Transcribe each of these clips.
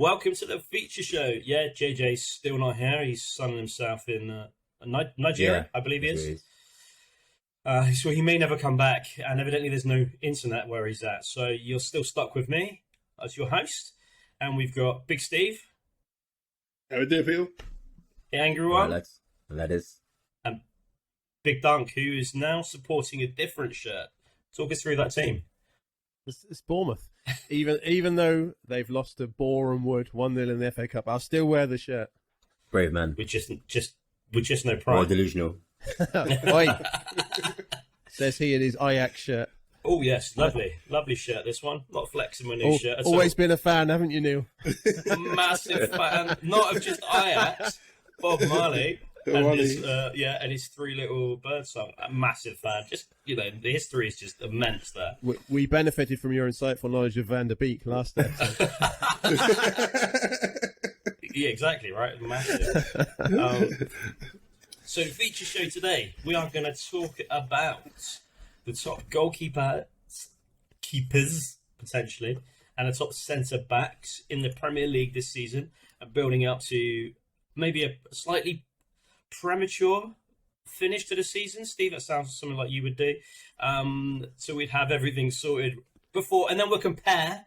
welcome to the feature show. Yeah, JJ's still not here. He's sunning himself in Nigeria, I believe he is. So he may never come back, and evidently there's no internet where he's at. So you're still stuck with me as your host, and we've got Big Steve. How we doing, people? The angry one. Alex. That is. And Big Dunk, who is now supporting a different shirt. Talk us through that team. It's Bournemouth. Even though they've lost to Boreham Wood 1-0 in the FA Cup, I'll still wear the shirt. Brave man. With just no pride. More delusional. Oi. Says he in his Ajax shirt. Oh yes, lovely shirt. This one, not flexing my new shirt. Always been a fan, haven't you, Neil? Massive fan, not of just Ajax, Bob Marley. And his three little bird song. A massive fan. Just, the history is just immense there. We benefited from your insightful knowledge of Van der Beek last episode. Yeah, exactly, right? Massive. So, feature show today, we are going to talk about the top keepers, potentially, and the top centre-backs in the Premier League this season, and building up to maybe a slightly premature finish to the season. Steve, that sounds something like you would do. So we'd have everything sorted before, and then we'll compare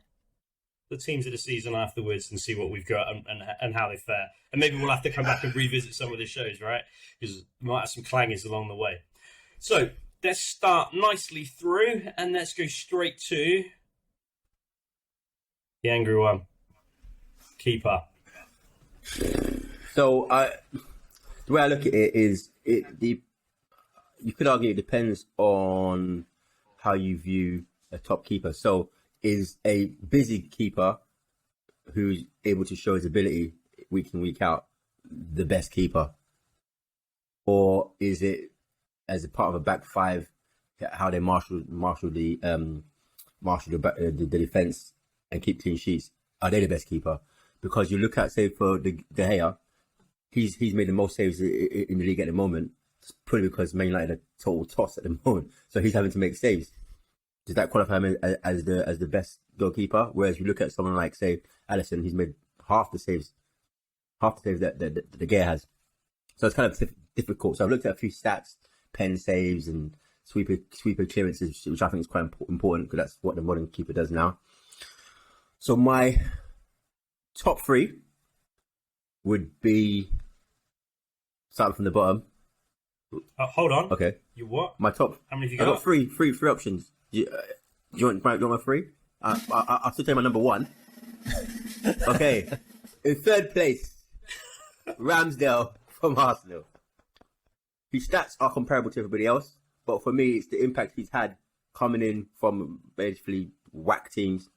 the teams of the season afterwards and see what we've got and how they fare. And maybe we'll have to come back and revisit some of the shows, right? Because we might have some clangers along the way. So let's start nicely through, and let's go straight to the angry one. Keeper. So the way I look at it is, you could argue it depends on how you view a top keeper. So, is a busy keeper who's able to show his ability week in, week out the best keeper, or is it as a part of a back five how they marshal the defense and keep clean sheets? Are they the best keeper? Because you look at, say, for De Gea. He's made the most saves in the league at the moment. It's probably because Man United are total toss at the moment, so he's having to make saves. Does that qualify him as the best goalkeeper? Whereas you look at someone like, say, Allison, he's made half the saves that De Gea has. So it's kind of difficult. So I've looked at a few stats, pen saves and sweeper clearances, which I think is quite important because that's what the modern keeper does now. So my top three would be, starting from the bottom. Hold on. Okay. You what? My top. How many have you I got? got three options. Do you want my three? I'll still take my number one. Okay. In third place, Ramsdale from Arsenal. His stats are comparable to everybody else, but for me, it's the impact he's had coming in from basically whack teams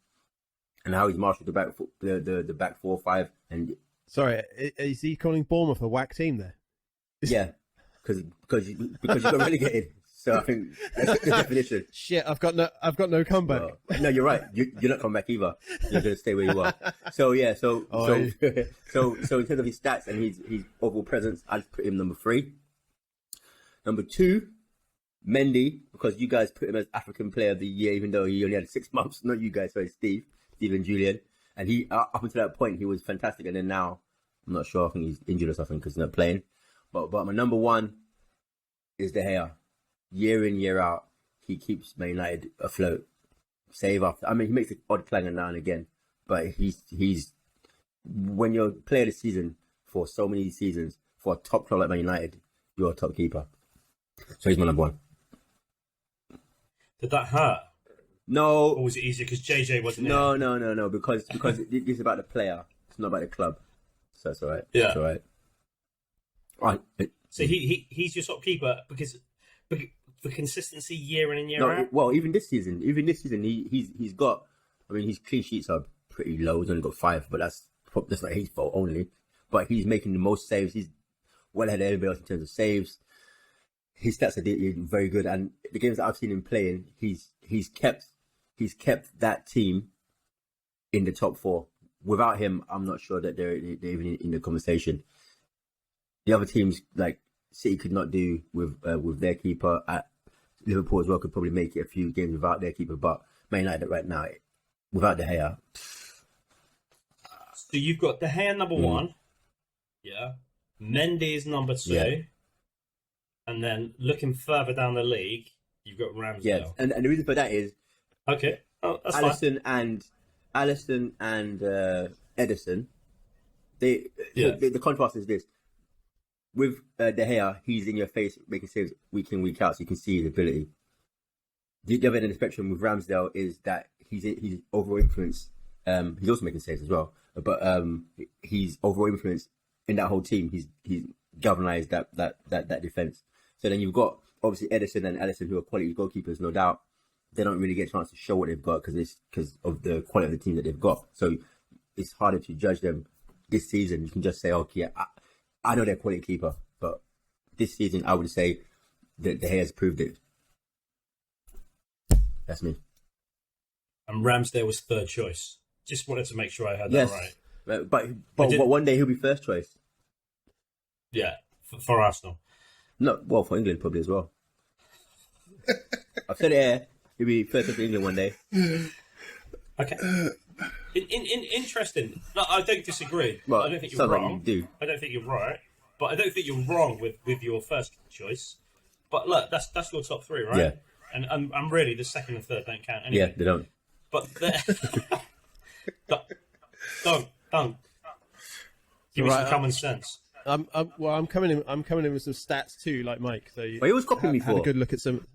and how he's marshaled the back 4 or 5 and. Sorry, is he calling Bournemouth a whack team there? Yeah, because you got relegated. So I think that's the definition. Shit, I've got no comeback. No, you're right. You're not coming back either. You're going to stay where you are. So yeah, so in terms of his stats and his overall presence, I'd put him number 3. Number 2, Mendy, because you guys put him as African Player of the Year, even though he only had 6 months. Not you guys, sorry, Steve and Julian. And he, up until that point, he was fantastic. And then now, I'm not sure. I think he's injured or something because he's not playing. But my number 1 is De Gea. Year in, year out, he keeps Man United afloat. Save after. I mean, he makes an odd clanger now and again. But he's when you're player of the season for so many seasons for a top club like Man United, you're a top keeper. So he's my number 1. Did that hurt? No. Or was it easier because JJ wasn't No, there? no. Because it's about the player. It's not about the club. So that's all right. Yeah. That's all right. Right. So he's your top keeper because for consistency year in and year out? Well, even this season, he's got. I mean, his clean sheets are pretty low. He's only got 5, but that's not his fault only. But he's making the most saves. He's well ahead of everybody else in terms of saves. His stats are very good, and the games that I've seen him playing, he's kept that team in the top 4. Without him, I'm not sure that they're even in the conversation. The other teams like City could not do with their keeper. At Liverpool as well could probably make it a few games without their keeper, but Man United right now, without De Gea. So you've got De Gea number 1. Yeah. Mendy's number 2. Yeah. And then looking further down the league, you've got Ramsdale. Yeah, and the reason for that is Okay. Oh, that's fine. Allison and Edison. The contrast is this: with De Gea, he's in your face making saves week in, week out, so you can see his ability. The other end of the spectrum with Ramsdale is that he's over influenced. He's also making saves as well, but he's over influenced in that whole team. He's galvanized that defense. So then you've got obviously Edison and Allison, who are quality goalkeepers, no doubt. They don't really get a chance to show what they've got because of the quality of the team that they've got. So it's harder to judge them this season. You can just say, okay, I know they're a quality keeper, but this season I would say that De Gea's proved it. That's me. And Ramsdale was third choice. Just wanted to make sure I had Yes, that right. but one day he'll be first choice. Yeah, for Arsenal. No, well, for England probably as well. I've said it here. He'll be first choice for England one day. Okay. Interesting. No, I don't disagree. Well, I don't think you're sounds like wrong. you do. I don't think you're right. But I don't think you're wrong with your first choice. But look, that's your top 3, right? Yeah. And I'm really the second and third don't count anyway. Yeah, they don't. But don't. Give me some common sense. I'm coming in. I'm coming in with some stats too, like Mike. So Well, he was copying me had a for. good look at some.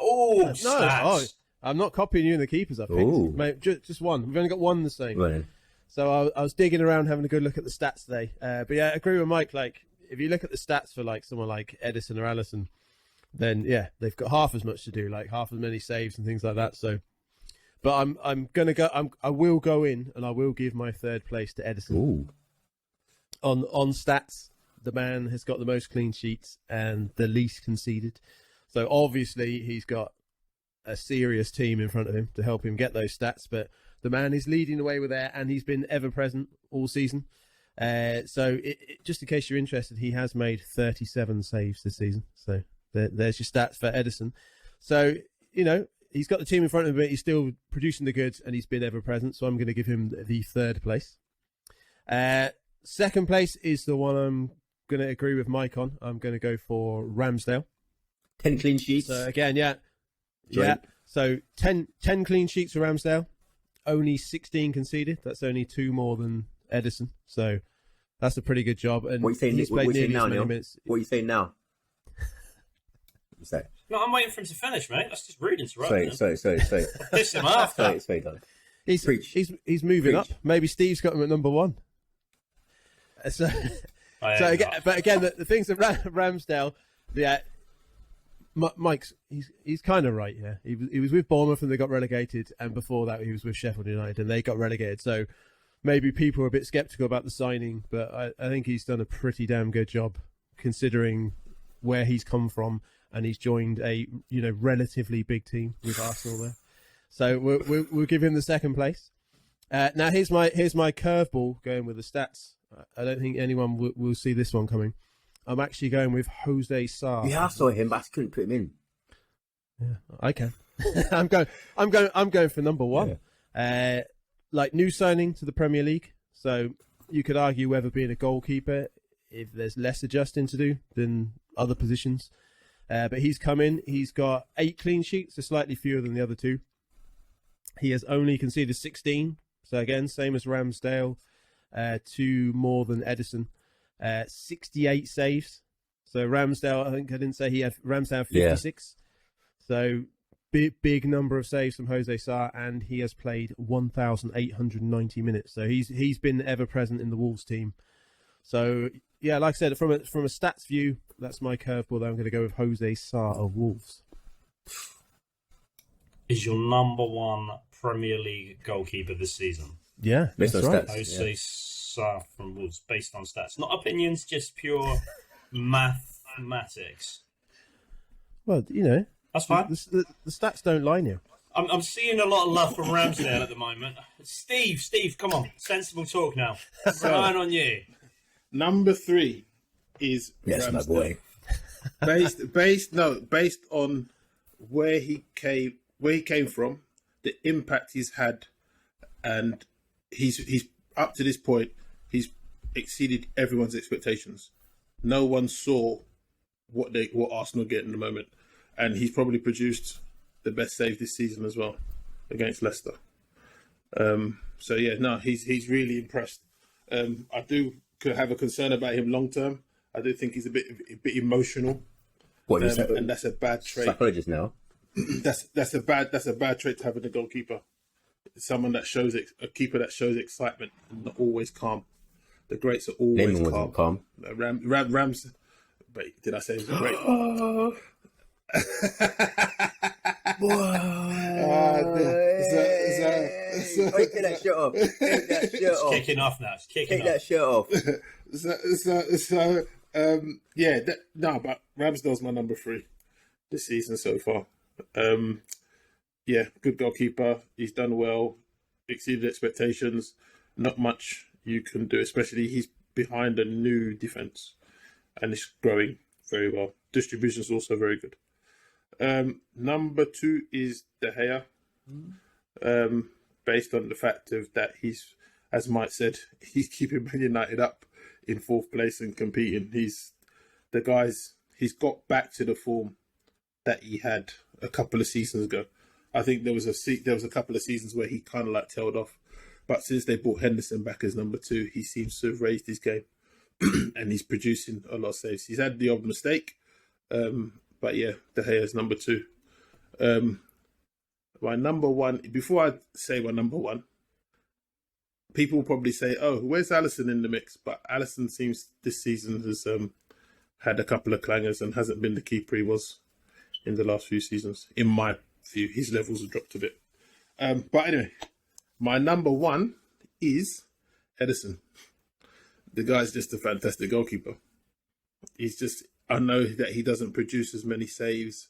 Oh, No, stats. I'm not copying you and the keepers. I think, Ooh. mate, just one. We've only got one the same. Well, then. So I was digging around, having a good look at the stats today. But yeah, I agree with Mike. Like, if you look at the stats for like someone like Edison or Allison, then yeah, they've got half as much to do, like half as many saves and things like that. So, but I will go in and I will give my third place to Edison. Ooh. On stats. The man has got the most clean sheets and the least conceded. So obviously he's got a serious team in front of him to help him get those stats. But the man is leading the way with there, and he's been ever present all season. So just in case you're interested, he has made 37 saves this season. So there's your stats for Edison. So, you know, he's got the team in front of him, but he's still producing the goods, and he's been ever present. So I'm going to give him the third place. Second place is the one I'm going to agree with Mike on. I'm going to go for Ramsdale. 10 clean sheets. So again, yeah. Joint. So 10 clean sheets for Ramsdale, only 16 conceded. That's only 2 more than Edison. So that's a pretty good job. And What are you saying, he's what are you played saying nearly now, as many Neil? minutes. What are you saying now? What's that? No, I'm waiting for him to finish, mate. That's just rude interrupting. Sorry. Piss him off. Sorry, Don. He's moving up. Maybe Steve's got him at number 1. So again, the things that Ramsdale, yeah, Mike's he's kind of right. Yeah, he was with Bournemouth and they got relegated, and before that he was with Sheffield United and they got relegated. So maybe people are a bit sceptical about the signing, but I think he's done a pretty damn good job considering where he's come from, and he's joined a relatively big team with Arsenal there. So we'll give him the second place. Now here's my curveball going with the stats. I don't think anyone will see this one coming. I'm actually going with Jose Sarr. Yeah, I saw him, but I couldn't put him in. Yeah, I can. I'm going for number 1. Yeah. Like new signing to the Premier League. So you could argue whether being a goalkeeper, if there's less adjusting to do than other positions. But he's come in. He's got 8 clean sheets, so slightly fewer than the other 2. He has only conceded 16. So again, same as Ramsdale. 2 more than Edison. 68 saves. So Ramsdale, I think I didn't say Ramsdale 56. Yeah. So big number of saves from Jose Sarr, and he has played 1,890 minutes. So he's been ever present in the Wolves team. So yeah, like I said, from a stats view, that's my curveball. That I'm going to go with Jose Sarr of Wolves. Is your number 1 Premier League goalkeeper this season? Yeah, based that's on right. stats. Jose Sarr from Wolves, based on stats, not opinions, just pure mathematics. Well, That's fine. The stats don't lie now. I'm seeing a lot of love from Ramsdale at the moment. Steve, come on, sensible talk now. Relying on you. Number 3 is Yes, Ramsdale. my boy. Based on where he came from, the impact he's had, and he's up to this point he's exceeded everyone's expectations. No one saw what Arsenal get in the moment, and he's probably produced the best save this season as well against Leicester. So yeah, no, he's really impressed. I could have a concern about him long term. I do think he's a bit emotional. What, and that's a bad trait. Psychologist now. That's a bad trait to have in a goalkeeper. Someone that shows a keeper that shows excitement and not always calm. The greats are always Lehman calm. wasn't calm. Rams. Wait, did I say he was great? Take that shirt off. Take that shirt off. Kicking off now. It's kicking Take off. that shirt off. But Ramsdale's my number 3 this season so far. Good goalkeeper. He's done well, exceeded expectations. Not much you can do, especially he's behind a new defence and it's growing very well. Distribution is also very good. Number 2 is De Gea. Based on the fact of that he's, as Mike said, he's keeping Man United up in 4th place and competing. He's got back to the form that he had a couple of seasons ago. I think there was a couple of seasons where he kind of like tailed off, but since they brought Henderson back as number 2, he seems to have raised his game, and he's producing a lot of saves. He's had the odd mistake, but yeah, De Gea is number 2. My number 1. Before I say my number 1, people will probably say, "Oh, where's Allison in the mix?" But Allison seems this season has had a couple of clangers and hasn't been the keeper he was in the last few seasons. In my view, his levels have dropped a bit. But anyway, my number 1 is Edison. The guy's just a fantastic goalkeeper. I know that he doesn't produce as many saves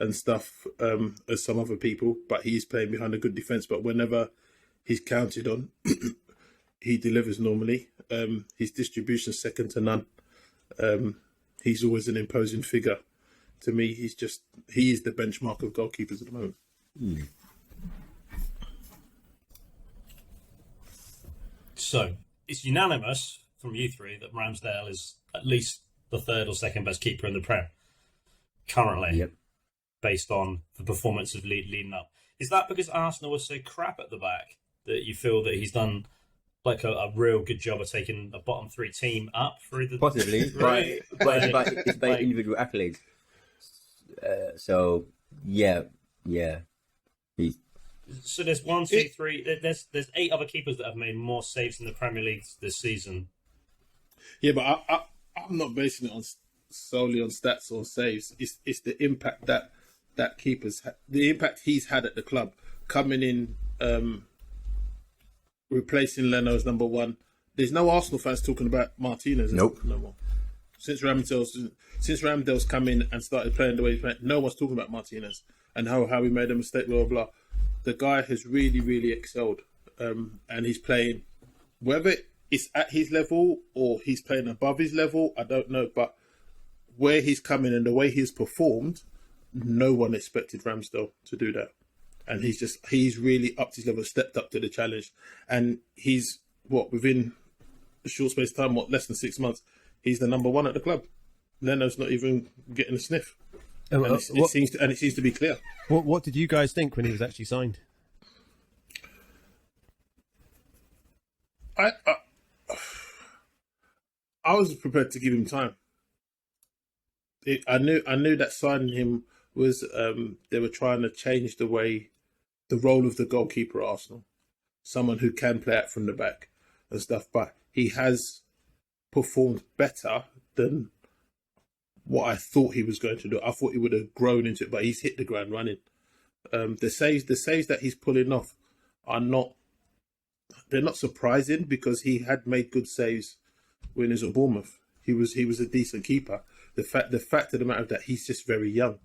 and stuff as some other people, but he's playing behind a good defence. But whenever he's counted on, he delivers normally. His distribution's second to none. He's always an imposing figure. To me, he is the benchmark of goalkeepers at the moment. So it's unanimous from you 3 that Ramsdale is at least the 3rd or 2nd best keeper in the Prem currently. Yep. Based on the performance of leading up. Is that because Arsenal was so crap at the back that you feel that he's done like a real good job of taking a bottom 3 team up through the... Possibly, Right. but it's by individual accolades. So, yeah. So there's 1, 2, 3... There's 8 other keepers that have made more saves in the Premier League this season. Yeah, but I'm not basing it solely on stats or saves. It's the impact that keepers, the impact he's had at the club, coming in, replacing Leno as number 1. There's no Arsenal fans talking about Martinez. Nope. No more. Since Ramsdale's come in and started playing the way he's playing, no one's talking about Martinez and how he made a mistake, blah, blah, blah. The guy has really, really excelled. And he's playing, whether it's at his level or he's playing above his level, I don't know. But where he's coming and the way he's performed, no one expected Ramsdale to do that. And he's really upped his level, stepped up to the challenge. And he's, within a short space of time, less than 6 months, he's the number 1 at the club. Leno's not even getting a sniff. And it seems to be clear. What did you guys think when he was actually signed? I was prepared to give him time. I knew that signing him was they were trying to change the role of the goalkeeper at Arsenal, someone who can play out from the back and stuff. But he has performed better than what I thought he was going to do. I thought he would have grown into it, but he's hit the ground running. The saves that he's pulling off they're not surprising because he had made good saves when he was at Bournemouth. He was a decent keeper. The fact of the matter that he's just very young,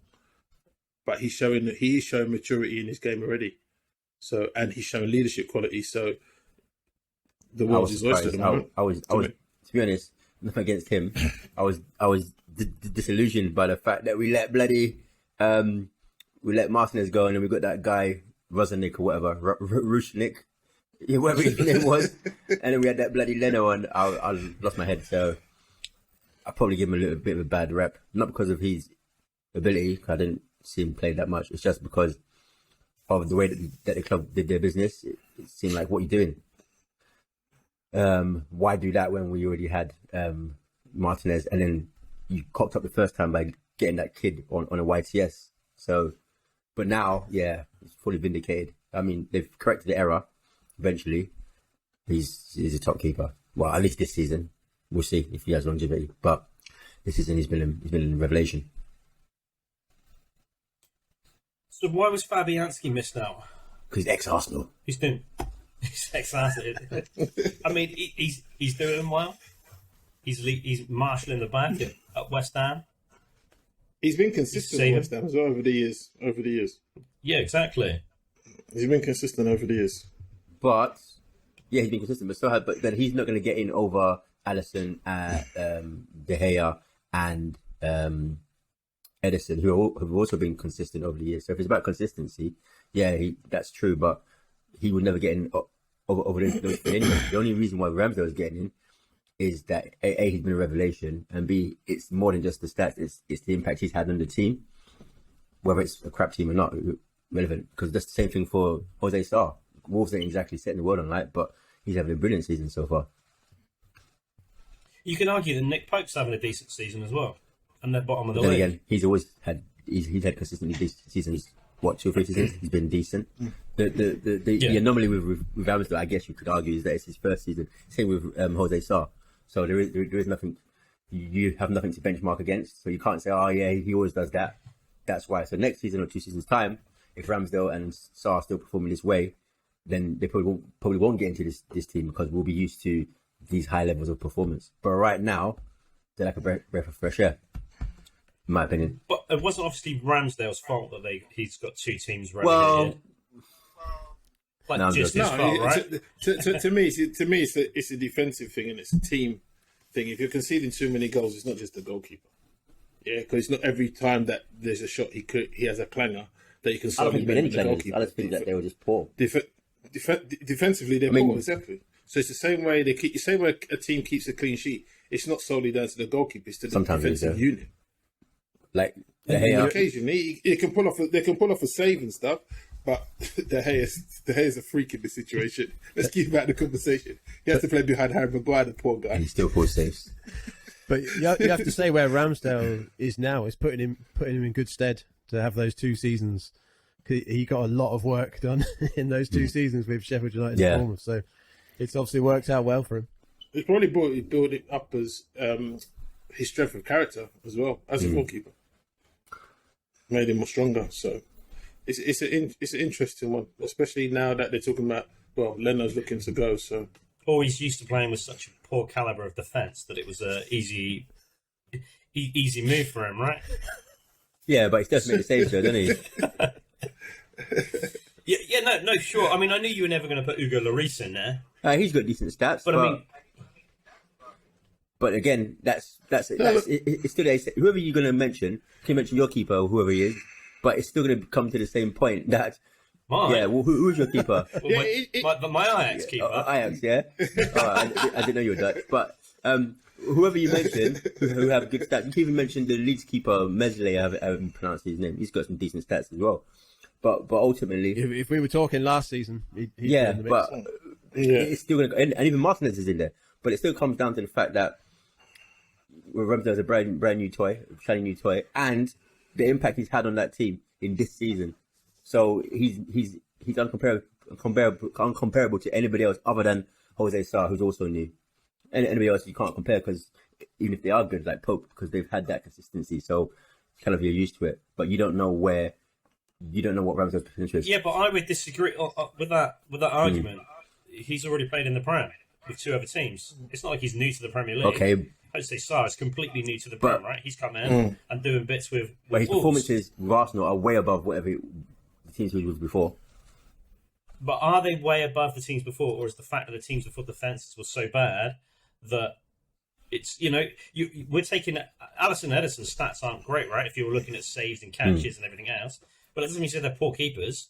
but he is showing maturity in his game already. So, and he's showing leadership quality. So, the world is oyster at the moment. I was to be honest, nothing against him. I was disillusioned by the fact that we let Martinez go, and then we got that guy Rozanik or whatever, Rushnik. Yeah, whatever his name was. And then we had that bloody Leno and I lost my head. So I'll probably give him a little bit of a bad rep. Not because of his ability, 'cause I didn't see him play that much. It's just because of the way that the club did their business. It seemed like, what are you doing? Why do that when we already had Martinez, and then you cocked up the first time by getting that kid on a YTS. So, but now, yeah, it's fully vindicated. I mean, they've corrected the error. Eventually, he's a top keeper. Well, at least this season, we'll see if he has longevity. But this season, he's been a revelation. So why was Fabianski missed out? Because he's ex-Arsenal. He's ex-Arsenal. I mean, he's doing well. He's marshalling the back at West Ham. He's been consistent at West Ham as well over the years. Yeah, exactly. He's been consistent over the years. But yeah, he's been consistent, but then he's not going to get in over Allison, De Gea, and Edison, who have also been consistent over the years. So if it's about consistency, yeah, that's true. But he would never get in over those three anyway. The only reason why Ramsdale is getting in is that A, he's been a revelation, and B, it's more than just the stats. It's the impact he's had on the team, whether it's a crap team or not, relevant. Because that's the same thing for Jose Sarr. Wolves ain't exactly setting the world on light, but he's having a brilliant season so far. You can argue that Nick Pope's having a decent season as well, and they're bottom of the Then league. again, he's had consistently decent seasons. What, 2 or 3 seasons? He's been decent. The anomaly with Ramsdale, I guess you could argue, is that it's his first season. Same with Jose Sarr. So there is nothing. You have nothing to benchmark against. So you can't say, oh yeah, he always does that. That's why. So next season or 2 seasons time, if Ramsdale and Sarr are still performing this way, then they probably won't get into this team, because we'll be used to these high levels of performance. But right now, they're like a breath of fresh air, in my opinion. But it wasn't obviously Ramsdale's fault that he's got 2 teams relegated. His fault, right? To me, it's a defensive thing and it's a team thing. If you're conceding too many goals, it's not just the goalkeeper. Yeah, because it's not every time that there's a shot he has a clanger that you can I don't think solely there's been any blame the challenges. goalkeeper. I just think that they were just poor. Defensively, they're poor, exactly. So it's the same way a team keeps a clean sheet. It's not solely down to the goalkeeper; it's to the defensive unit. Like Occasionally, they can pull off a save and stuff, but De Gea's a freak in this situation. Let's keep him out of the conversation. He has to play behind Harry Maguire, the poor guy. He still pulls saves. But you have to say where Ramsdale is now is putting him in good stead to have those 2 seasons. He got a lot of work done in those 2 seasons with Sheffield United and Bournemouth, so it's obviously worked out well for him. It's probably built it up as his strength of character as well as a goalkeeper. Made him more stronger. So it's an interesting one, especially now that they're talking about, well, Leno's looking to go. So He's used to playing with such a poor caliber of defence that it was a easy move for him, right? Yeah, but he's definitely saves though, doesn't he? No, sure. I mean, I knew you were never going to put Hugo Lloris in there. He's got decent stats, but I mean, but again, that's it's still whoever you're going to mention. Can mention your keeper or whoever he is, but it's still going to come to the same point that. Mine? Yeah, well, who's your keeper? My Ajax keeper. Ajax, yeah. I didn't know you were Dutch, but whoever you mention who have good stats, you can even mention the Leeds keeper Mesley. I haven't pronounced his name. He's got some decent stats as well. But ultimately, if we were talking last season, he'd yeah, be in the mix. but it's still going to, and even Martinez is in there. But it still comes down to the fact that Ramsdale's a brand new toy, shiny new toy, and the impact he's had on that team in this season. So he's uncomparable to anybody else other than Jose Sarr, who's also new. And anybody else you can't compare, because even if they are good, like Pope, because they've had that consistency, so kind of you're used to it. But you don't know what Ramsdale's potential is. Yeah, but I would disagree with that argument. He's already played in the Prem with 2 other teams. It's not like he's new to the Premier League. Okay. Jose Sarr is completely new to the Prem, right? He's come in and doing bits with But his Wolves. performances with Arsenal are way above whatever the teams he was before. But are they way above the teams before, or is the fact that the teams before defences were so bad that it's, we're taking Allison and Edison's stats aren't great, right? If you were looking at saves and catches and everything else, but it doesn't mean to say they're poor keepers.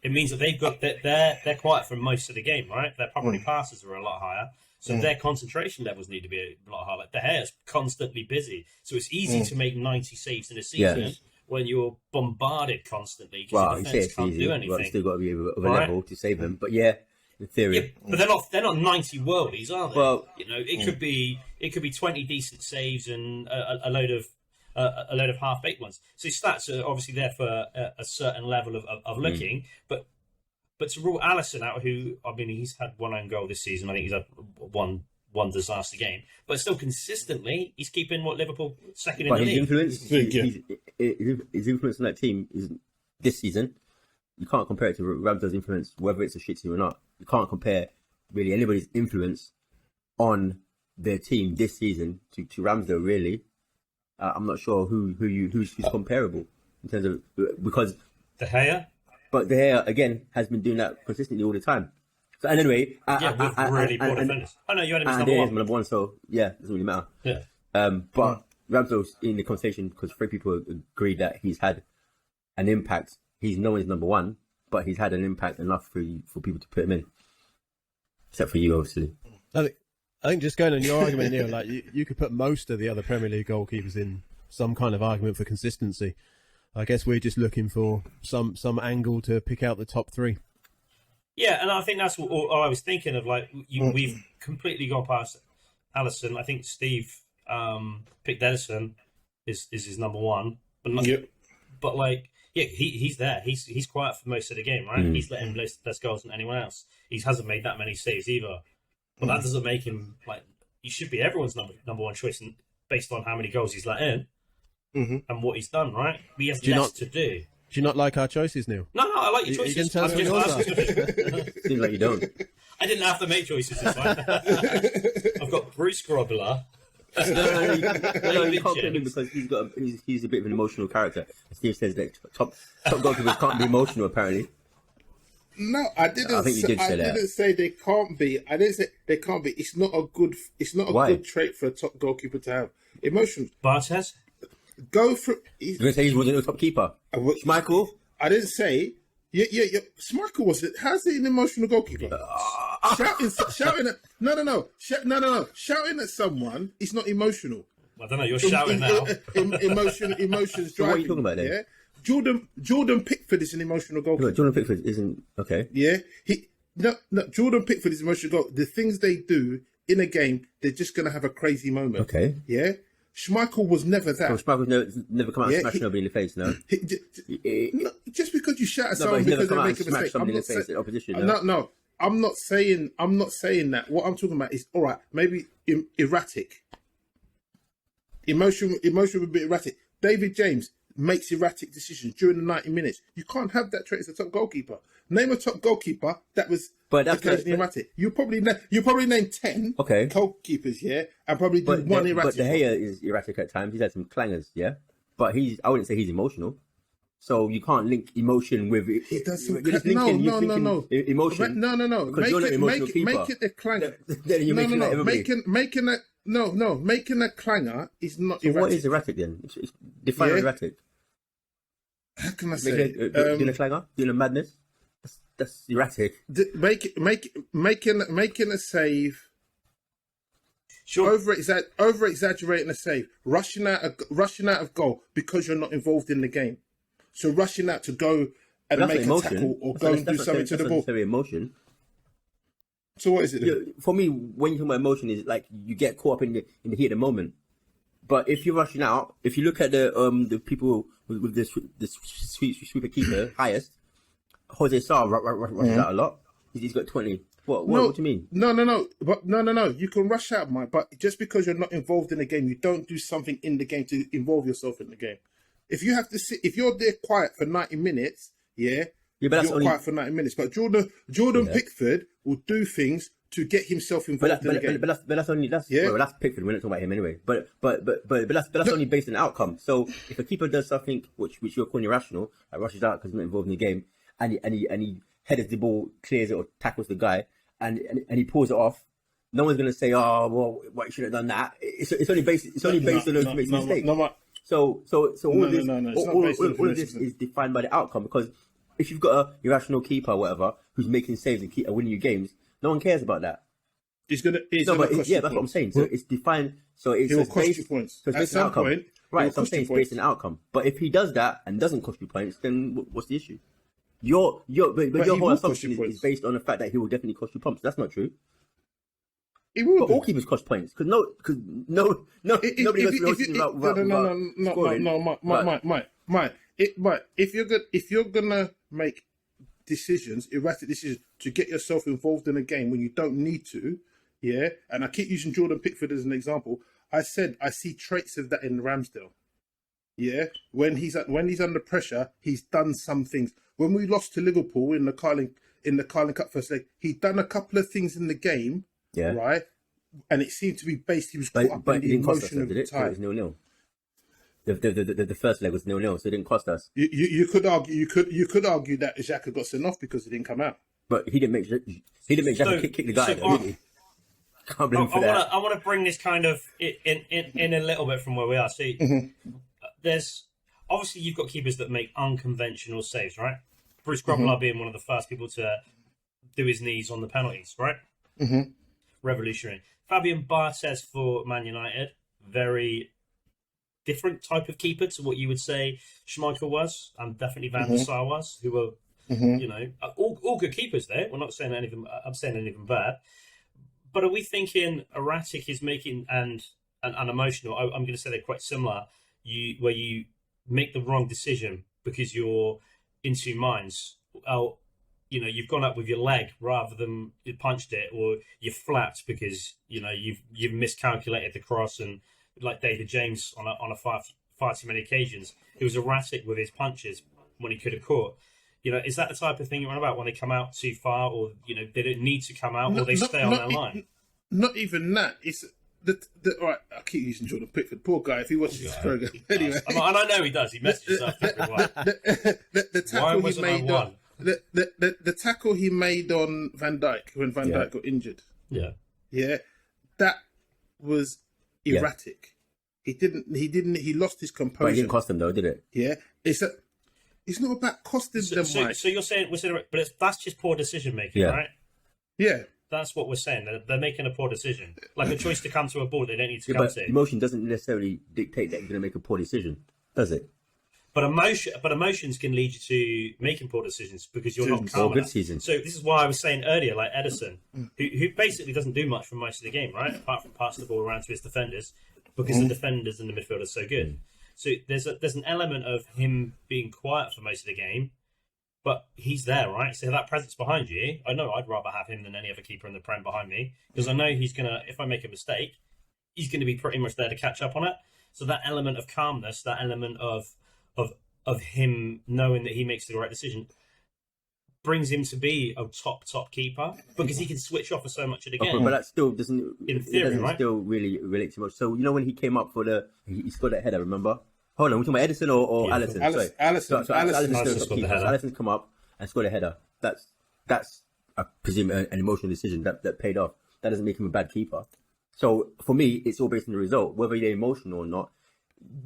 it means that they're quiet for most of the game, right? Their probably passes are a lot higher. So their concentration levels need to be a lot higher. Like De Gea's constantly busy. So it's easy to make 90 saves in a season when you're bombarded constantly because the defense can't do anything. Well, you still got to be of a level to save them. But yeah, in theory. Yeah, but they're not 90 worldies, are they? Well, it could be 20 decent saves and a load of half-baked ones. So stats are obviously there for a certain level of looking, but to rule Allison out, who, I mean, he's had one own goal this season. I think he's had one disaster game, but still consistently, he's keeping Liverpool second in the league. His influence on that team is this season. You can't compare it to Ramsdale's influence, whether it's a shit team or not. You can't compare really anybody's influence on their team this season to Ramsdale. Really, I'm not sure who's comparable in terms of because De Gea. But De Gea, again, has been doing that consistently all the time. So, and anyway... with really poor defenders. Oh, no, you had him as number one. Number one, so, yeah, it doesn't really matter. Yeah. But Ramsdale's in the conversation because 3 people agreed that he's had an impact. He's known as number one, but he's had an impact enough for people to put him in. Except for you, obviously. I think just going on your argument, Neil, like you could put most of the other Premier League goalkeepers in some kind of argument for consistency. I guess we're just looking for some angle to pick out the top 3. Yeah, and I think that's what I was thinking of. Like, we've completely gone past Allison. I think Steve picked Edison is his number one, but like, yeah, he's there. He's quiet for most of the game, right? He's letting less goals than anyone else. He hasn't made that many saves either, but that doesn't make him like he should be everyone's number one choice, based on how many goals he's let in. And what he's done, right? He has less to do. Do you not like our choices, Neil? No, I like your choices. You can tell us what yours are. Seems like you don't. I didn't have to make choices this time. I've got Bruce Grobbler. No, you can't put him because he's a bit of an emotional character. Steve says that top goalkeepers can't be emotional, apparently. No, I didn't. I think you did say that. I didn't say they can't be. I didn't say they can't be. It's not a good good trait for a top goalkeeper to have. Emotions. Bartes? Go for. You're going to say he wasn't a top keeper? Schmeichel? I didn't say. Yeah. Schmeichel was it. How's he an emotional goalkeeper? Shouting at no. Shouting at someone is not emotional. I don't know. You're shouting now. Emotions driving. So what are you talking about then? Yeah. Jordan Pickford is an emotional goalkeeper. Jordan Pickford isn't okay. Yeah. Jordan Pickford is an emotional goal. The things they do in a game, they're just going to have a crazy moment. Okay. Yeah. Schmeichel was never that. So Schmeichel's never come out and smash nobody in the face, no? Just because you shout at someone but he's because never they come out make a and smash mistake. somebody in the face, the opposition, no? No. I'm not saying that. What I'm talking about is, all right, maybe erratic. Emotion would be erratic. David James makes erratic decisions during the 90 minutes. You can't have that trait as a top goalkeeper. Name a top goalkeeper that was occasionally erratic. You probably name 10 goalkeepers, yeah, and probably do one erratic. But De Gea is erratic at times. He's had some clangers, yeah. But I wouldn't say he's emotional. So you can't link emotion with it. He does some no. Emotion. No. Make it a clanger. Making a clanger is not so erratic. What is erratic then? Define erratic. How can I say? Doing a clanger? Doing a madness? That's erratic. Making a save. Sure. Over exaggerating a save. Rushing out of goal because you're not involved in the game. So rushing out to go and make a tackle or go and do something to the ball. That's not emotion. So what is it then? For me, when you talk about emotion, is like you get caught up in the heat of the moment. But if you're rushing out, if you look at the people with the sweeper keeper highest, Jose Sarr rushes out a lot. He's got 20. What do you mean? No. But no. You can rush out, Mike. But just because you're not involved in the game, you don't do something in the game to involve yourself in the game. If you have to sit, if you're there quiet for 90 minutes, but you're quiet for 90 minutes. But Jordan Pickford will do things to get himself involved in the game. But that's Pickford. We're not talking about him anyway. But that's only based on outcome. So if a keeper does something which you're calling irrational, like rushes out because he's not involved in the game, and he headers the ball, clears it or tackles the guy, and he pulls it off, no one's going to say, "Oh, well, you should have done that." It's only based on those who make mistakes. So all of this is defined by the outcome because if you've got a irrational keeper or whatever who's making saves and winning you games, no one cares about that. He's gonna That's what I'm saying. So it's defined. So it's He will it's cost based, you points. So it's At based on some outcome. point, Right, so I'm saying it's based on outcome. But if he does that and doesn't cost you points, then what's the issue? But your whole assumption is based on the fact that he will definitely cost you points. That's not true. He will. But all keepers cost points because nobody goes to the without scoring. No, Mike. If you're gonna make decisions, erratic decisions, to get yourself involved in a game when you don't need to, yeah. And I keep using Jordan Pickford as an example. I said I see traits of that in Ramsdale. Yeah, when he's under pressure, he's done some things. When we lost to Liverpool in the Carling Cup first leg, he'd done a couple of things in the game. Yeah. Right. And it seemed to be based. He was caught up in the emotion of the time. It was 0-0. The first leg was 0-0, so it didn't cost us. You could argue that Xhaka got sent off because he didn't come out. But he didn't make Xhaka kick the guy. Did he? Can't blame him for that. I want to bring this kind of in a little bit from where we are. See, there's obviously you've got keepers that make unconventional saves, right? Bruce Grobbelaar being one of the first people to do his knees on the penalties, right? Mm-hmm. Revolutionary. Fabian Barthez for Man United, very different type of keeper to what you would say Schmeichel was, and definitely Van der Sar was, who were, you know, all good keepers there. We're not saying anything. I'm saying anything bad. But are we thinking erratic is making and emotional? I'm going to say they're quite similar. Where you make the wrong decision because you're in two minds. Oh, you know, you've gone up with your leg rather than you punched it, or you flapped because you know you've miscalculated the cross, and like David James on a far too many occasions, he was erratic with his punches when he could have caught. You know, is that the type of thing you're on about when they come out too far, or you know they don't need to come out, or they stay on their line? Not even that. It's the all right. I keep using Jordan Pickford. Poor guy. If he watches this program, anyway. And I know he does. He messages us every while. The tackle he made on the tackle he made on Van Dijk when Van Dijk got injured. Yeah, that was erratic. He didn't. He lost his composure. But it didn't cost him though, did it? Yeah, it's not about costing them, Mike. So you're saying but that's just poor decision making, right? Yeah. That's what we're saying. They're making a poor decision, like a choice to come to a ball they don't need to come to. Emotion doesn't necessarily dictate that you're going to make a poor decision, does it? But emotions can lead you to making poor decisions because you're not calm enough. Season. So this is why I was saying earlier, like Edison, who basically doesn't do much for most of the game, right? Apart from pass the ball around to his defenders, because the defenders and the midfield are so good. So there's an element of him being quiet for most of the game, but he's there, right? So that presence behind you, I know I'd rather have him than any other keeper in the Prem behind me, because I know he's gonna, if I make a mistake, he's gonna be pretty much there to catch up on it. So that element of calmness, that element of him knowing that he makes the right decision, brings him to be a top keeper because he can switch off for so much of the game. But that still doesn't. In theory, right? Still really relate too much. So you know when he came up for he scored that header. Remember? Hold on, we're talking about Edison or Allison. Allison. So Allison's come up and scored a header. That's I presume an emotional decision that paid off. That doesn't make him a bad keeper. So for me, it's all based on the result, whether they're emotional or not.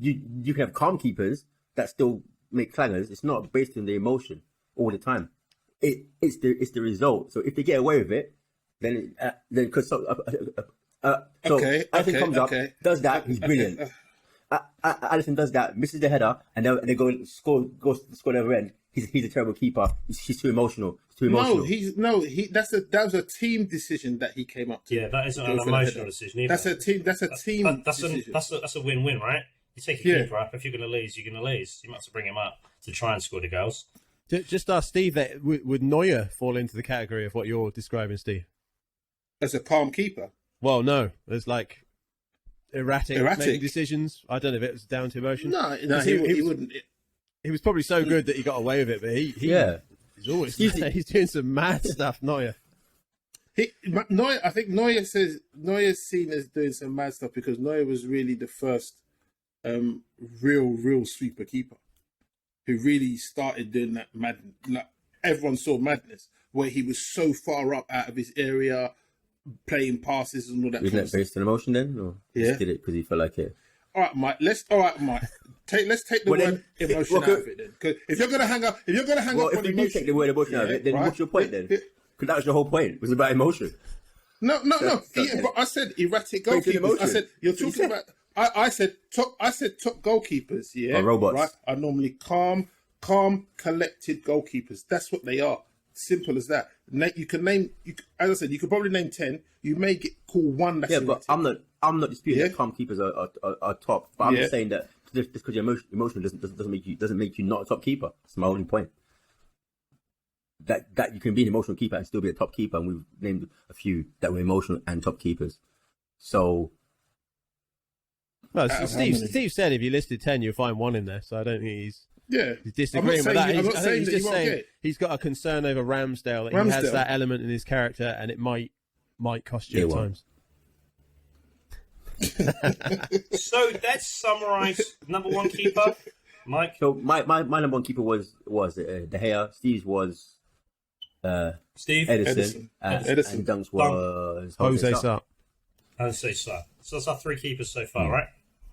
You can have calm keepers that still make clangers. It's not based on the emotion all the time. It's the result. So if they get away with it, then because Allison comes up, does that, he's brilliant. Allison does that, misses the header, and they go score the other end. He's a terrible keeper. He's too emotional. That was a team decision that he came up to. Yeah, that isn't an emotional decision either. That's a team decision. That's a win-win, right? You take a keeper up. If you're going to lose, you're going to lose. You might have to bring him up to try and score the goals. Just ask Steve that would Neuer fall into the category of what you're describing, Steve? As a calm keeper? Well, no. It's like erratic making decisions. I don't know if it was down to emotion. No, he wouldn't. He was probably so good that he got away with it, but he's always he's doing some mad stuff. Neuer. I think Neuer's seen as doing some mad stuff because Neuer was really the first real sweeper keeper who really started doing that madness. Like, everyone saw madness where he was so far up out of his area, playing passes and all that. Isn't that based on emotion then? Or just did it because he felt like it? All right, Mike. Let's take the Well, word then- emotion well, out of it then. Because if you're gonna hang up Well, on if we do emotion, take the word emotion out of it, then right? what's your point then? Because that was the whole point. It was about emotion. No. So- Yeah, but I said erratic But it's an goalkeepers. I emotion. said you're That's what talking you about. I said top goalkeepers. Yeah, Are robots. Right, are normally calm, collected goalkeepers. That's what they are. Simple as that. You can name. As I said, you could probably name 10. You may call one. That's Yeah, but erratic. I'm not disputing Yeah. that calm keepers are top. But I'm Yeah. just saying that just because you're emotional doesn't make you not a top keeper. That's my only point. That you can be an emotional keeper and still be a top keeper, and we've named a few that were emotional and top keepers. So Well, Out of how Steve, many? Steve said if you listed 10, you'll find one in there. So I don't think he's Yeah, disagreeing with that. I'm not I think saying he's that you just won't saying get it. he's got a concern over Ramsdale. That he has Ramsdale. that element in his character, and it might cost you It at won't. times. So let's summarise number one keeper, Mike. so my number one keeper was De Gea. Steve's was Steve. Edison. Edison. And Dunk's was Jose Sarr. Sarr. I'd say so. So that's our three keepers so far, right?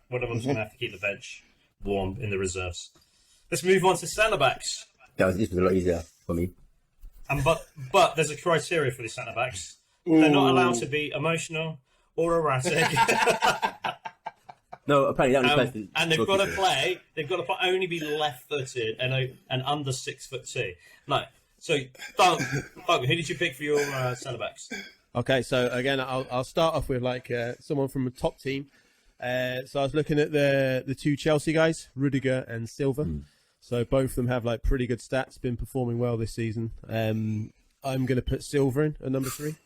One of them's going to have to keep the bench warm in the reserves. Let's move on to centre backs. This was a lot easier for me. And but there's a criteria for the centre backs. They're not allowed to be emotional or erratic, No, apparently that only applies to and they've got to goalkeepers. play. They've got to only be left-footed and under 6'2". No. So, Doug, who did you pick for your centre backs? Okay, so again, I'll start off with someone from a top team. So I was looking at the two Chelsea guys, Rudiger and Silva. So both of them have pretty good stats, been performing well this season. I'm going to put Silva in at number 3.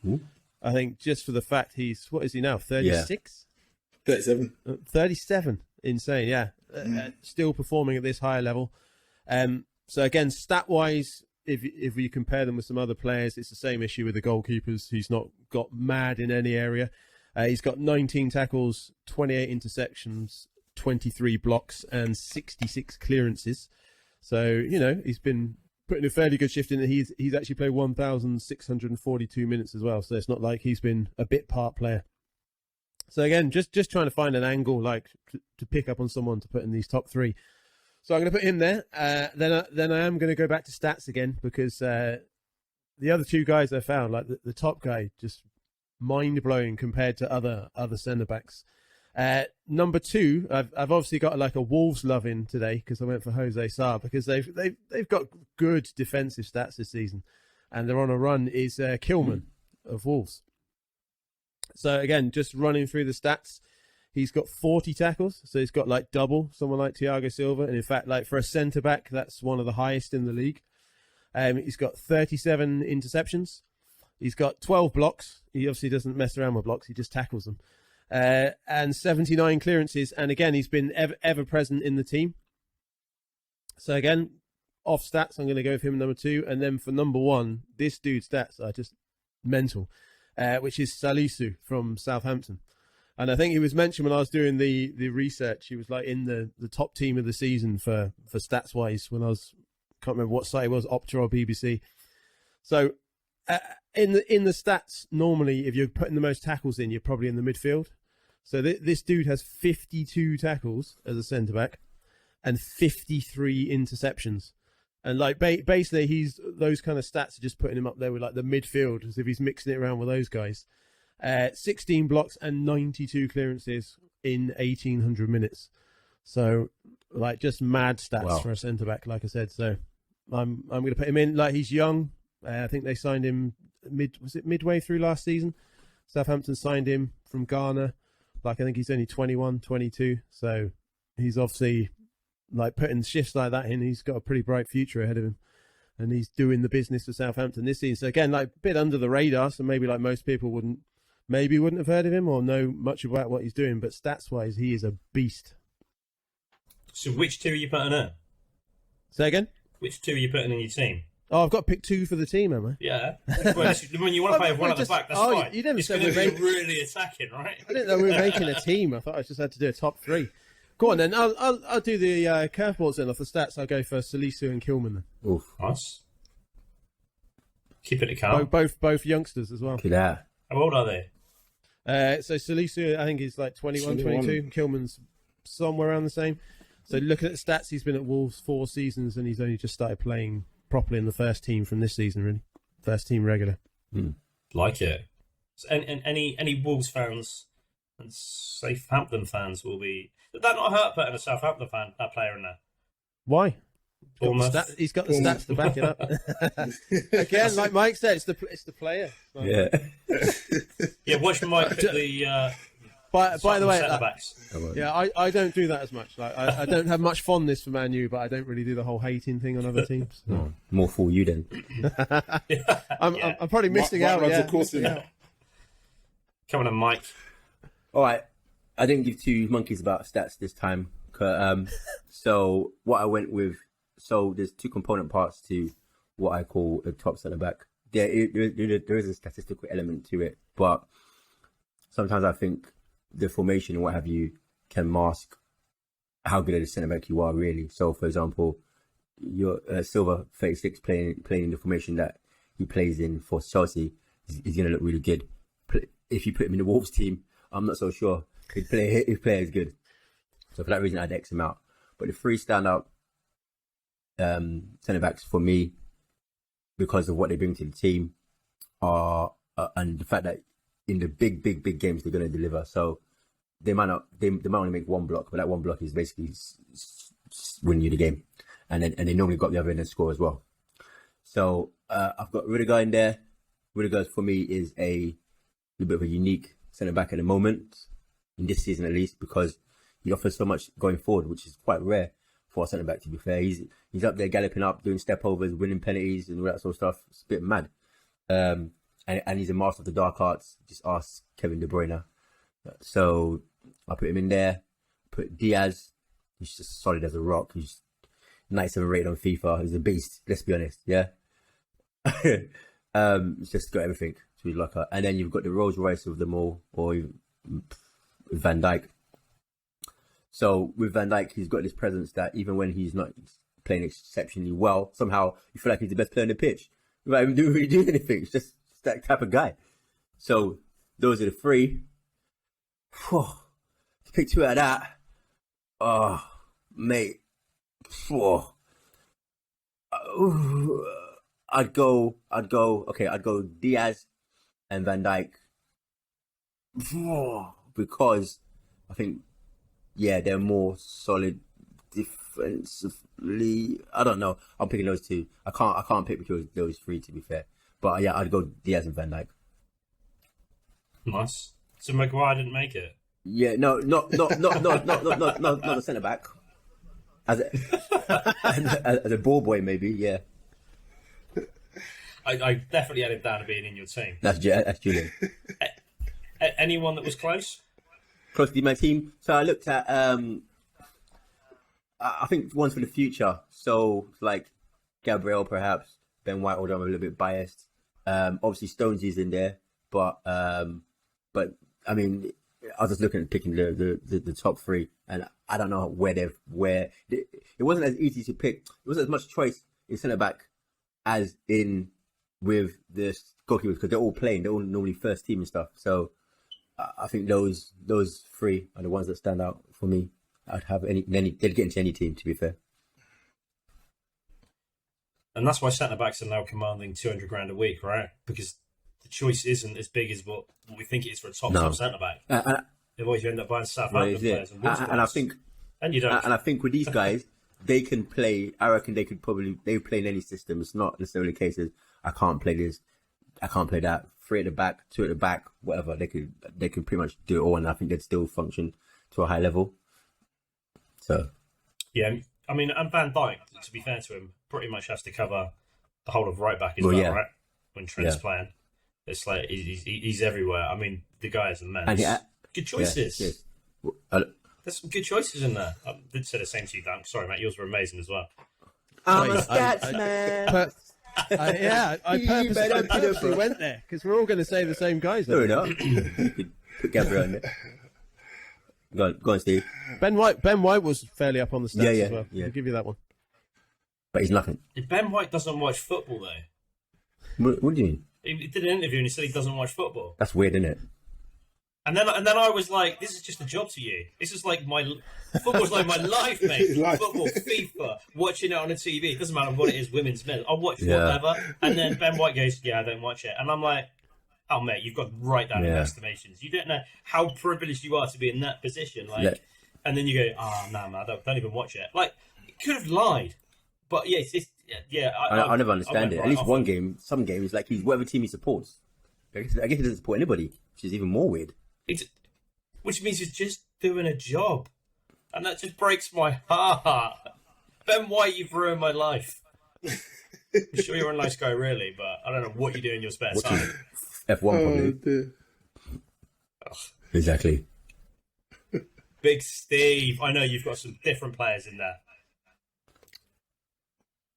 I think just for the fact what is he now, 36? 37. 37, insane, yeah. Still performing at this higher level. So again, stat-wise, if you compare them with some other players, it's the same issue with the goalkeepers. He's not got mad in any area. He's got 19 tackles, 28 interceptions, 23 blocks, and 66 clearances. So, he's been putting a fairly good shift in. He's actually played 1,642 minutes as well. So it's not like he's been a bit part player. So again, just trying to find an angle to pick up on someone to put in these top 3. So I'm going to put him there. Then I am going to go back to stats again because the other two guys I found, the top guy, just mind blowing compared to other centre backs. Number 2, I've obviously got a Wolves love in today because I went for Jose Sarr because they've got good defensive stats this season, and they're on a run. Is Kilman of Wolves. So again, just running through the stats. He's got 40 tackles, so he's got double someone like Thiago Silva. And in fact, for a centre-back, that's one of the highest in the league. He's got 37 interceptions. He's got 12 blocks. He obviously doesn't mess around with blocks. He just tackles them. And 79 clearances. And again, he's been ever present in the team. So again, off stats, I'm going to go with him number 2. And then for number 1, this dude's stats are just mental, which is Salisu from Southampton. And I think he was mentioned when I was doing the research. He was in the top team of the season for stats wise when can't remember what site it was, Opta or BBC. So in the stats, normally if you're putting the most tackles in, you're probably in the midfield. So this dude has 52 tackles as a centre back and 53 interceptions. And basically he's those kind of stats are just putting him up there with the midfield as if he's mixing it around with those guys. 16 blocks and 92 clearances in 1,800 minutes. So, just mad stats for a centre back, like I said. So, I'm going to put him in. He's young. I think they signed him midway through last season. Southampton signed him from Ghana. I think he's only 21, 22. So, he's obviously putting shifts like that in. He's got a pretty bright future ahead of him. And he's doing the business for Southampton this season. So again, a bit under the radar. So maybe most people wouldn't have heard of him or know much about what he's doing, but stats-wise, he is a beast. So which 2 are you putting in? Say again? Which 2 are you putting in your team? Oh, I've got to pick 2 for the team, am I? Yeah. When you want to play with one at the back, that's fine. You never it's said going to we're be really attacking, right? I didn't know we were making a team. I thought I just had to do a top 3. Go on then. I'll do the curveballs then off the stats. I'll go for Salisu and Kilman then. Oof. Nice. Keep it calm. Both youngsters as well. Look at that. How old are they? So Salisu, I think he's 21, 22. Kilman's somewhere around the same. So looking at the stats, he's been at Wolves 4 seasons, and he's only just started playing properly in the first team from this season, really. First team regular. Like it. And any Wolves fans and Southampton fans will be... Did that not hurt putting a Southampton fan, that player in there? Why? Bournemouth. He's got the stats to back it up. Again, like Mike said, it's the player. So. Yeah. Yeah, watch Mike pick the... By the way, centre-backs. I don't do that as much. Like I don't have much fondness for Man U, but I don't really do the whole hating thing on other teams. So. No, more for you then. I'm probably missing out. Runs Yeah, a course in missing out. Come on, Mike. All right, I didn't give two monkeys about stats this time. So what I went with, so there's two component parts to what I call a top centre back. There is a statistical element to it, but sometimes I think the formation and what have you can mask how good at a centre back you are really. So for example, your Silva 36 playing in the formation that he plays in for Chelsea is going to look really good. If you put him in the Wolves team, I'm not so sure his player is good. So for that reason, I'd X him out. But the three stand-up centre-backs for me, because of what they bring to the team, are and the fact that in the big games they're going to deliver. So they might only make one block, but that one block is basically winning you the game, and they normally got the other end and score as well. So I've got Rudiger in there. Rudiger for me is a little bit of a unique centre back at the moment, in this season at least, because he offers so much going forward, which is quite rare for a centre back. To be fair, he's up there galloping up, doing step overs, winning penalties, and all that sort of stuff. It's a bit mad, and he's a master of the dark arts. Just ask Kevin De Bruyne. So I put him in there. Put Diaz. He's just solid as a rock. He's 97 rated on FIFA. He's a beast. Let's be honest. Yeah. He's just got everything to be like. And then you've got the Rolls Royce of them all, or Van Dijk. So with Van Dijk, he's got this presence that even when he's not playing exceptionally well, somehow you feel like he's the best player on the pitch without even really doing anything. It's just that type of guy. So those are the three. To pick two out of that, oh mate, I'd go Diaz and Van Dijk because I think they're more solid defensively. I don't know. I'm picking those two. I can't pick between those three, to be fair. But yeah, I'd go Diaz and Van Dijk. Nice. So Maguire didn't make it. Yeah, not the centre back. As a ball boy, maybe. Yeah. I definitely had him down to being in your team. That's Julian. Anyone that was close? Close to my team. So I looked at I think ones for the future. So like Gabriel, perhaps Ben White, although I'm a little bit biased. Obviously Stonesy's in there, but I mean, I was just looking at picking the top three, and I don't know where it wasn't as easy to pick. It wasn't as much choice in centre back as in with the goalkeepers, because they're all playing. They're all normally first team and stuff. So I think those three are the ones that stand out for me. I'd have they'd get into any team, to be fair. And that's why centre backs are now commanding 200 grand a week, right? Because the choice isn't as big as what we think it is for a top centre back. Otherwise, you end up buying Southampton players and Wolves players. And I think, and you don't. And I think with these guys, they can play. I reckon they play in any system. It's not necessarily cases. I can't play this. I can't play that. 3 at the back, 2 at the back, whatever. They could pretty much do it all, and I think they'd still function to a high level. So, yeah, I mean, and Van Dijk, to be fair to him, pretty much has to cover the whole of right back as well, right? When Trent's playing, it's like he's everywhere. I mean, the guy is immense. Good choices. Yes. There's some good choices in there. I did say the same to you, Dan. Sorry, mate, yours were amazing as well. I'm a stats man. I purposely went there because we're all going to say the same guys. No, we're not. You could put Gabriel in there. Go on, Steve. Ben White was fairly up on the stats as well. Yeah. I'll give you that one. But he's nothing. Ben White doesn't watch football, though. What do you mean? He did an interview and he said he doesn't watch football. That's weird, isn't it? And then I was like, this is just a job to you. This is like football's like my life, mate. Football, FIFA, watching it on the TV. It doesn't matter what it is, women's, men. I'll watch whatever. And then Ben White goes, yeah, I don't watch it. And I'm like, oh, mate, you've got right down in estimations. You don't know how privileged you are to be in that position. Like, and then you go, oh, no, man, don't even watch it. Like, you could have lied. But yeah, I never understand it. At least one game, some games, like he's whatever team he supports. I guess he doesn't support anybody, which is even more weird. Which means he's just doing a job. And that just breaks my heart. Ben White, you've ruined my life. I'm sure you're a nice guy, really, but I don't know what you do in your spare time. F1 probably. Exactly. Big Steve. I know you've got some different players in there.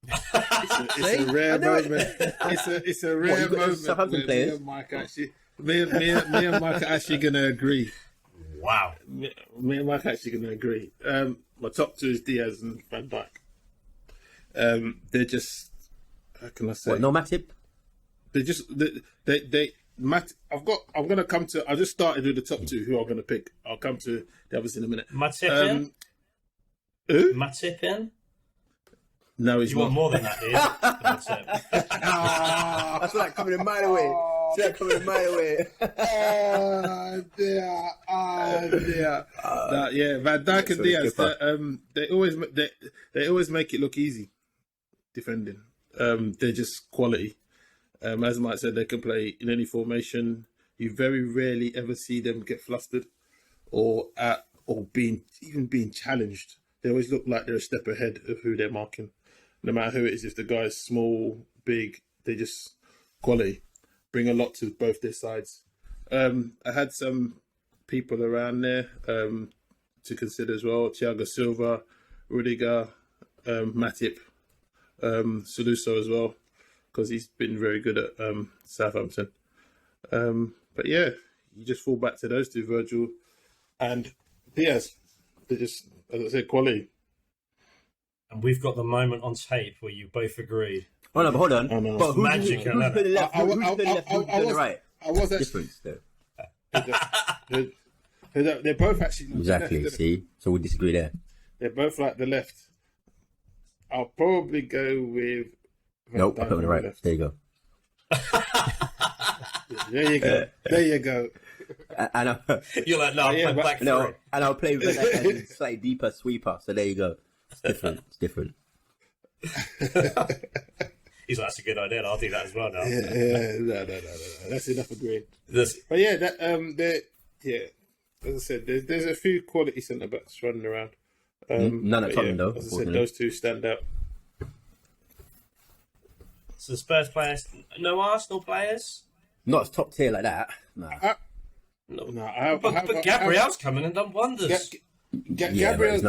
It's a rare moment. It's a rare moment. Southampton players. Me and Mike are actually going to agree. Wow. Me and Mike are actually going to agree. My top two is Diaz and Van Dijk. They're just, how can I say? What, no Matip? They just I'm going to come to. I just started with the top two who I'm going to pick. I'll come to the others in a minute. Matip Who? Matip in? No, he's You not. want more than that, do you? Matip. That's like coming a mile away. It's like coming a mile away. Yeah, Van Dijk and Diaz. They always make it look easy defending. They're just quality. As Mike said, they can play in any formation. You very rarely ever see them get flustered or being challenged. They always look like they're a step ahead of who they're marking. No matter who it is, if the guy's small, big, they just quality. Bring a lot to both their sides. I had some people around there to consider as well. Thiago Silva, Rudiger, Matip, Soluso as well, because he's been very good at Southampton. But yeah, you just fall back to those two, Virgil and Diaz. They're just, as I said, quality. And we've got the moment on tape where you both agreed. Oh no, but hold on. Oh, no. But who's Magic, to the left? Who's to the left? Who's to the right? I was actually. Difference there. They're both actually. Exactly. See, so we disagree there. They're both like the left. I'll probably go with. Nope, I put him on the right. There you go. There you go. There you go. And You're like, no, I'm back for it. and I'll play with a slightly deeper sweeper. So there you go. It's different. It's different. He's like, that's a good idea. I'll do that as well now. No. That's enough agreeing. But yeah, as I said, there's a few quality centre backs running around. None at Tottenham though. As I said, those two stand out. So Spurs players, no Arsenal players? Not as top tier like that. No. No, But Gabriel's coming and done wonders. Gabriel's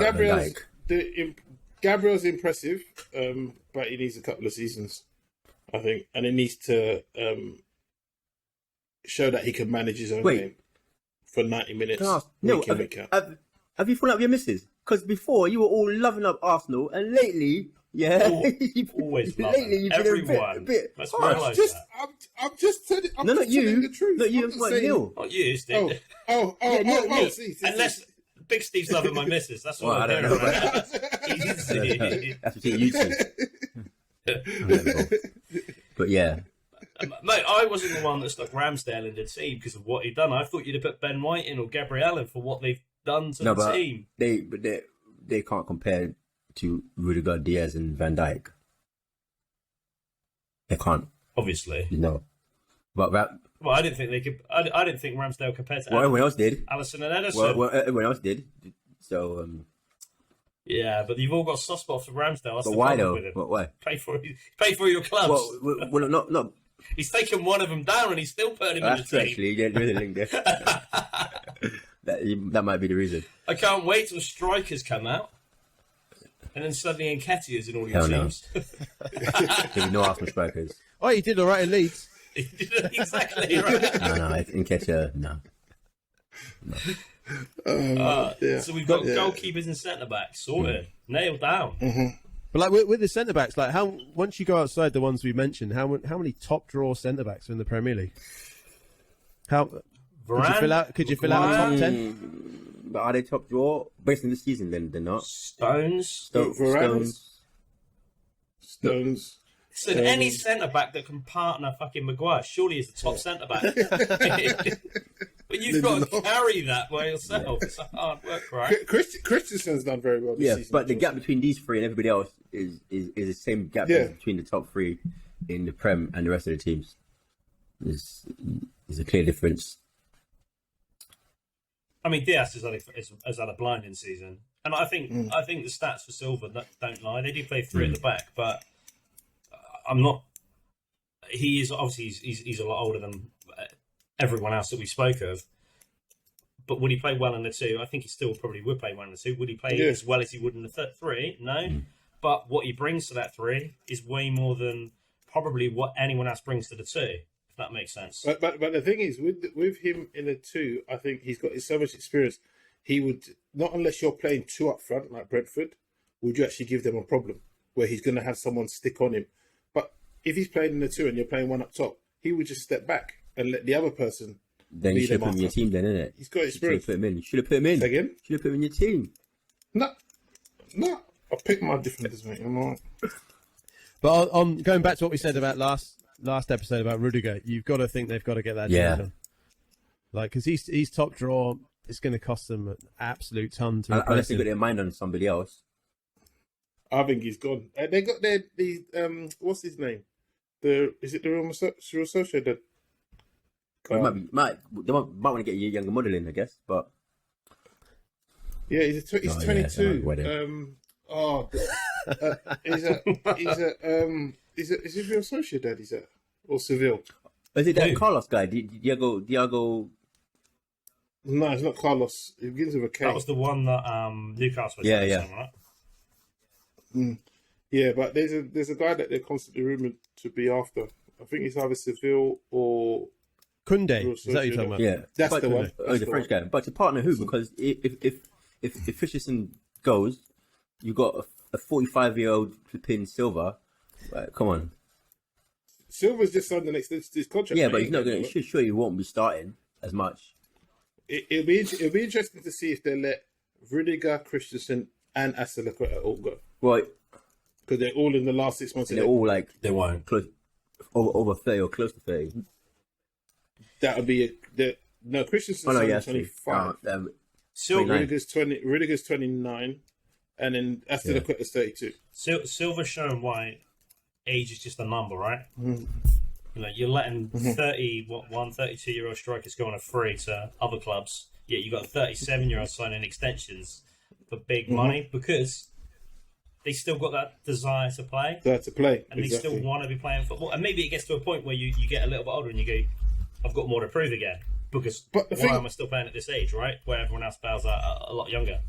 impressive, but he needs a couple of seasons, I think, and he needs to show that he can manage his own game for 90 minutes. Week out. Have you fallen out with your missus? Because before you were all loving up Arsenal, and lately, Always love lately everyone. A bit Let's I'm realise just, that. I'm just telling. I'm no, just not you. telling the truth. Not you. I'm I'm just like saying- Neil. Not you, Steve. Neil. See. Unless Big Steve's loving my missus. That's all Well, I'm I don't doing know. right now. That's between you two. But yeah, Mate, I wasn't the one that stuck Ramsdale in the team because of what he'd done. I thought you'd have put Ben White in or Gabriel in for what they've done to the team. They can't compare to Rudiger, Diaz, and Van Dijk. They can't. Obviously. No. But I didn't think they could. I didn't think Ramsdale compared to everyone else did. Allison and Edison. Well, everyone else did. So. Yeah, but you've all got soft spots for Ramsdale. That's But the why problem though? with him. Why? Pay for your clubs. Well, not. He's taken one of them down and he's still putting him in the That's team. actually there is a link there. that might be the reason. I can't wait till strikers come out. And then suddenly Nketiah's in all your Hell no. teams. There's no Arsenal strikers. Oh, he did all right in Leeds. Exactly right. No, Nketiah, no. So we've got goalkeepers and centre backs sorted, nailed down. Mm-hmm. But like with the centre backs, like how once you go outside the ones we mentioned, how many top draw centre backs are in the Premier League? How Varane? Could you fill out a top 10? But are they top draw? Based on this season, then they're not. Stones. Stones. So any centre back that can partner fucking Maguire surely is the top centre back. But you've got to carry that by yourself. It's a hard work, right? Christensen's done very well this season. But the gap between these three and everybody else is the same gap between the top three in the Prem and the rest of the teams. There's a clear difference. I mean, Diaz has had a blinding season, and I think the stats for Silva don't lie. They do play three at the back, but I'm not. He is obviously he's a lot older than everyone else that we spoke of. But would he play well in the two? I think he still probably would play well in the two. Would he play as well as he would in the three? No. But what he brings to that three is way more than probably what anyone else brings to the two. If that makes sense. But the thing is, with him in the two, I think he's got so much experience. He would not, unless you're playing two up front like Brentford, would you actually give them a problem where he's going to have someone stick on him. But if he's playing in the two and you're playing one up top, he would just step back and let the other person. Then you should have put him in your team, then, innit? He's got experience. You should have put him in. Again? Should have put him in your team. No. I pick my defenders, mate. I'm all right. But on going back to what we said about last episode about Rudiger, you've got to think they've got to get that deal. Like, because he's top draw, it's going to cost them an absolute ton to replace unless they him. got their mind on somebody else. I think he's gone. They got the what's his name? Is it the Real Sociedad? They might want to get a younger model in, I guess, but yeah, he's 22. Is it Real Sociedad? Is that or Seville? Is it that Carlos guy? Diego? No, it's not Carlos. It begins with a K. That was the one that Newcastle was right? Yeah, but there's a guy that they're constantly rumoured to be after. I think it's either Seville or Kunde. Is that what you're talking about? Yeah, that's the one. Oh, the French guy. But to partner who? Because if Fischerson goes, you got a 45-year-old flipping Silva. Right, come on. Silva's just signed the next his contract. Yeah, but he's not going to. Sure, he won't be starting as much. It'll be interesting to see if they let Rudiger, Christensen, and Azpilicueta all go. Right. Because they're all in the last 6 months. And they're all like they won't close over 30 or close to 30. That would be Christensen's 25. Rudiger's 20. Rudiger's 29, and then Azpilicueta's 32. Silver's showing why age is just a number, right? Mm. You know, you're letting 32-year-old strikers go on a free to other clubs. Yet you got 37-year-olds signing extensions for big money because they still got that desire to play. And they still want to be playing football. And maybe it gets to a point where you get a little bit older and you go, I've got more to prove again. Because why am I still playing at this age, right? Where everyone else plays a lot younger.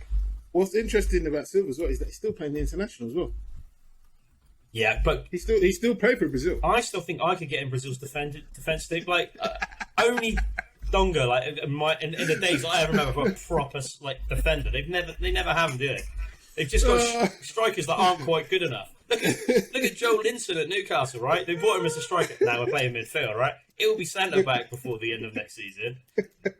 What's interesting about Silva as well is that he's still playing the international as well. Yeah, but he still played for Brazil. I still think I could get in Brazil's defense team. Like only Donga, like in the days I remember for a proper defender. They never have them, do they? They've just got strikers that aren't quite good enough. Look at Joe Linton at Newcastle, right? They bought him as a striker. Now we're playing midfield, right? He'll be centre back before the end of next season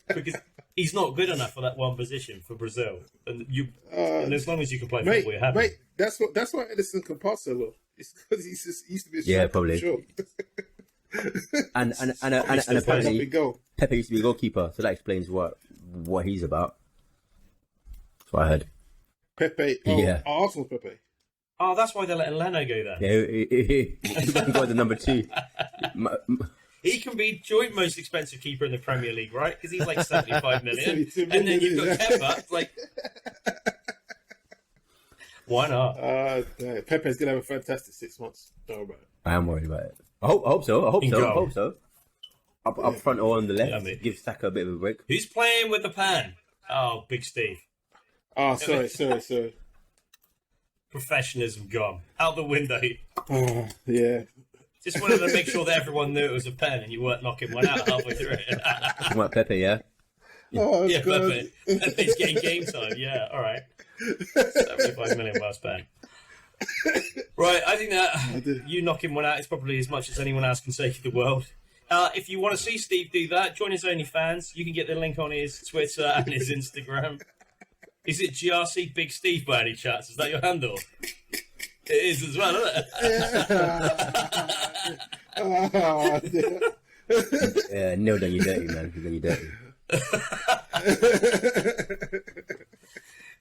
because he's not good enough for that one position for Brazil. And as long as you can play football, you're happy. Mate, that's why Edison can pass so well. It's because he used to be a striker. Yeah, probably. Sure. and apparently Pepe used to be a goalkeeper, so that explains what he's about. That's what I heard. Pepe, Arsenal Pepe. Oh, that's why they're letting Leno go there. Yeah, he's going to go to number 2. He can be joint most expensive keeper in the Premier League, right? Because he's like 75 million. And then you've got Kepa, like... Why not? Pepe's going to have a fantastic 6 months. Don't worry about it. I am worried about it. I hope so. Up front or on the left, give Saka a bit of a break. Who's playing with the pan? Oh, Big Steve. Oh, sorry. Professionalism gone. Out the window. Oh, yeah. Just wanted to make sure that everyone knew it was a pen and you weren't knocking one out halfway through it. Talking about Pepe, yeah? Oh, yeah, Pepe. Pepe's getting game time. Yeah, all right. 75 million well spent. Right, I think that you knocking one out is probably as much as anyone else can say to the world. If you want to see Steve do that, join his OnlyFans. You can get the link on his Twitter and his Instagram. Is it GRC Big Steve by any chance? Is that your handle? It is as well, isn't it? Yeah, Neil done you dirty, man. He's done you dirty.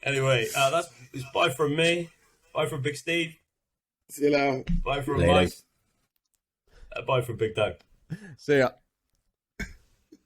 Anyway, it's bye from me. Bye from Big Steve. See you later. Bye from Later. Mike. Bye from Big Doug. See ya.